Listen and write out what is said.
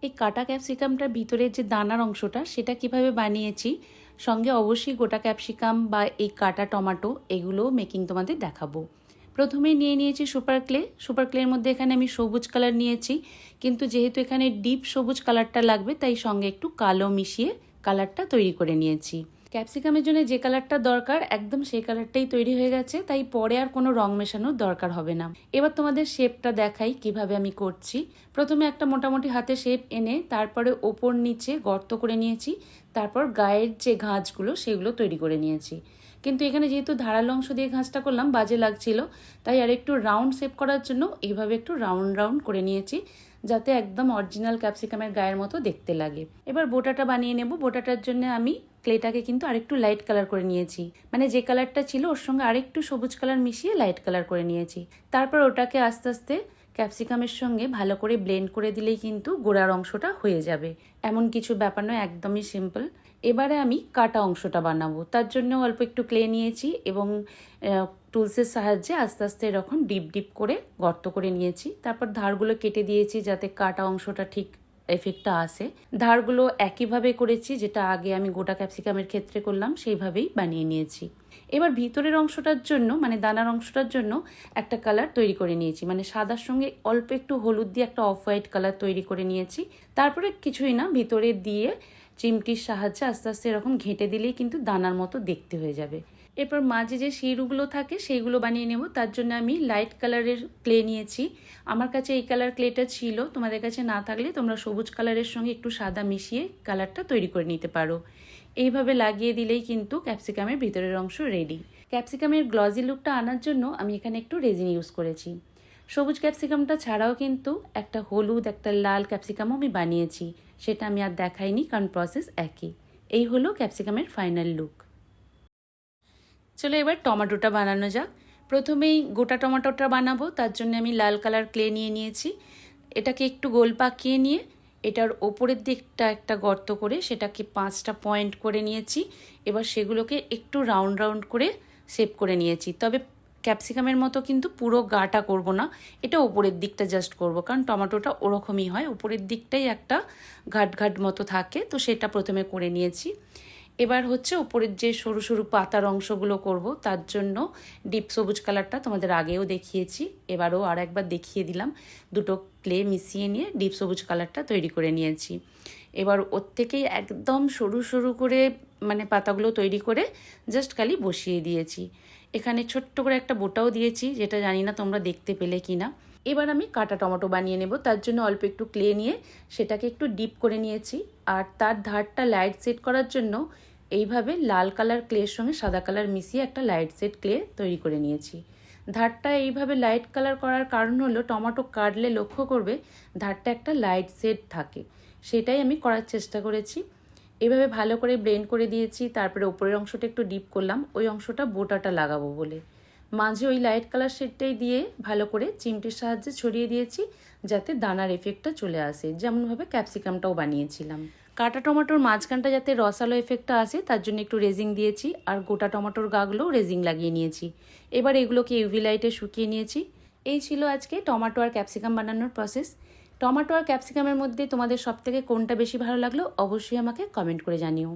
এই কাটা ক্যাপসিকামটার ভিতরে যে দানার অংশটা সেটা কিভাবে বানিয়েছি, সঙ্গে অবশ্যই গোটা ক্যাপসিকাম বা এই কাটা টমেটো এগুলোও মেকিং তোমাদের দেখাবো। প্রথমেই নিয়ে নিয়েছি সুপার ক্লের মধ্যে এখানে আমি সবুজ কালার নিয়েছি, কিন্তু যেহেতু এখানে ডিপ সবুজ কালারটা লাগবে তাই সঙ্গে একটু কালো মিশিয়ে কালারটা তৈরি করে নিয়েছি। ক্যাপসিকামের জন্য যে কালারটা দরকার একদম সেই কালারটাই তৈরি হয়ে গেছে, তাই পরে আর কোনো রং মেশানোর দরকার হবে না। এবার তোমাদের শেপটা দেখাই কিভাবে আমি করছি। প্রথমে একটা মোটামুটি হাতে শেপ এনে তারপরে ওপর নিচে গর্ত করে নিয়েছি, তারপর গায়ের যে ঘাঁজগুলো সেগুলো তৈরি করে নিয়েছি। কিন্তু এখানে যেহেতু ধারালো অংশ দিয়ে ঘাঁজটা করলাম বাজে লাগছিল, তাই আর একটু রাউন্ড শেপ করার জন্য এইভাবে একটু রাউন্ড রাউন্ড করে নিয়েছি, যাতে একদম অরিজিনাল ক্যাপসিকামের গায়ের মতো দেখতে লাগে। এবার বোটাটা বানিয়ে নেব। বোটাটার জন্য আমি ক্লেটাকে কিন্তু আরেকটু লাইট কালার করে নিয়েছি, মানে যে কালারটা ছিল ওর সঙ্গে আরেকটু সবুজ কালার মিশিয়ে লাইট কালার করে নিয়েছি। তারপর ওটাকে আস্তে আস্তে ক্যাপসিকামের সঙ্গে ভালো করে ব্লেন্ড করে দিলেই কিন্তু গোড়ার অংশটা হয়ে যাবে। এমন কিছু ব্যাপার নয়, একদমই সিম্পল। এবারে আমি কাটা অংশটা বানাবো, তার জন্য অল্প একটু ক্লে নিয়েছি এবং টুলসের সাহায্যে আস্তে আস্তে এরকম ডিপ ডিপ করে গর্ত করে নিয়েছি। তারপর ধারগুলো কেটে দিয়েছি যাতে কাটা অংশটা ঠিক এফেক্টটা আসে। ধারগুলো একইভাবে করেছি যেটা আগে আমি গোটা ক্যাপসিকামের ক্ষেত্রে করলাম, সেইভাবেই বানিয়ে নিয়েছি। এবার ভিতরের অংশটার জন্য মানে দানার অংশটার জন্য একটা কালার তৈরি করে নিয়েছি, মানে সাদার সঙ্গে অল্প একটু হলুদ দিয়ে একটা অফ হোয়াইট কালার তৈরি করে নিয়েছি। তারপরে কিছুই না, ভিতরে দিয়ে চিমটির সাহায্যে আস্তে আস্তে এরকম ঘেঁটে দিলেই কিন্তু দানার মতো দেখতে হয়ে যাবে। এরপর মাঝে যে শিরুগুলো থাকে সেইগুলো বানিয়ে নেব। তার জন্য আমি লাইট কালারের ক্লে নিয়েছি। আমার কাছে এই কালার ক্লেটা ছিল, তোমাদের কাছে না থাকলে তোমরা সবুজ কালারের সঙ্গে একটু সাদা মিশিয়ে কালারটা তৈরি করে নিতে পারো। এইভাবে লাগিয়ে দিলেই কিন্তু ক্যাপসিকামের ভিতরের অংশ রেডি। ক্যাপসিকামের গ্লজি লুকটা আনার জন্য আমি এখানে একটু রেজিন ইউজ করেছি। সবুজ ক্যাপসিকামটা ছাড়াও কিন্তু একটা হলুদ একটা লাল ক্যাপসিকামও আমি বানিয়েছি, সেটা আমি আর দেখাইনি কারণ প্রসেস একই। এই হলো ক্যাপসিকামের ফাইনাল লুক। চলো এবার টমেটোটা বানানো যাক। প্রথমেই গোটা টমেটোটা বানাবো, তার জন্য আমি লাল কালার ক্লে নিয়ে নিয়েছি। এটাকে একটু গোল পাকিয়ে নিয়ে এটার ওপরের দিকটা একটা গর্ত করে সেটাকে 5টা পয়েন্ট করে নিয়েছি। এবার সেগুলোকে একটু রাউন্ড রাউন্ড করে শেপ করে নিয়েছি। তবে ক্যাপসিকামের মতো কিন্তু পুরো গাটা করব না, এটা ওপরের দিকটা জাস্ট করব, কারণ টমেটোটা ওরকমই হয়, ওপরের দিকটাই একটা ঘাট ঘাট মতো থাকে, তো সেটা প্রথমে করে নিয়েছি। এবার হচ্ছে উপরের যে সরু সরু পাতার অংশগুলো করব, তার জন্য ডিপ সবুজ কালারটা তোমাদের আগেও দেখিয়েছি, এবারও আর একবার দেখিয়ে দিলাম। দুটো ক্লে মিশিয়ে নিয়ে ডিপ সবুজ কালারটা তৈরি করে নিয়েছি। এবার ওর থেকেই একদম সরু সরু করে মানে পাতাগুলো তৈরি করে জাস্ট খালি বসিয়ে দিয়েছি। এখানে ছোট্ট করে একটা বোটাও দিয়েছি, যেটা জানি না তোমরা দেখতে পেলে কি না। এবার আমি কাটা টমেটো বানিয়ে নেব। তার জন্য অল্প একটু ক্লে নিয়ে সেটাকে একটু ডিপ করে নিয়েছি, আর তার ধারটা লাইট সেট করার জন্য এইভাবে লাল কালার ক্লের সঙ্গে সাদা কালার মিশিয়ে একটা লাইট সেট ক্লে তৈরি করে নিয়েছি। ধারটা এইভাবে লাইট কালার করার কারণ হলো টমেটো কাটলে লক্ষ্য করবে ধারটা একটা লাইট সেট থাকে, সেটাই আমি করার চেষ্টা করেছি। এইভাবে ভালো করে ব্লেন্ড করে দিয়েছি। তারপরে ওপরের অংশটা একটু ডিপ করলাম, ওই অংশটা বোটাটা লাগাবো বলে। মাঝে ওই লাইট কালার শেডটাই দিয়ে ভালো করে চিমটির সাহায্যে ছড়িয়ে দিয়েছি, যাতে দানার এফেক্টটা চলে আসে, যেমনভাবে ক্যাপসিকামটাও বানিয়েছিলাম। কাটা টমেটোর মাঝখানটা যাতে রসালো এফেক্টটা আসে তার জন্য একটু রেজিং দিয়েছি, আর গোটা টমেটোর গাগুলোও রেজিং লাগিয়ে নিয়েছি। এবার এগুলোকে ইউভি লাইটে শুকিয়ে নিয়েছি। এই ছিল আজকে টমেটো আর ক্যাপসিকাম বানানোর প্রসেস। টমেটো আর ক্যাপসিকামের মধ্যে তোমাদের সবথেকে কোনটা বেশি ভালো লাগলো অবশ্যই আমাকে কমেন্ট করে জানিও।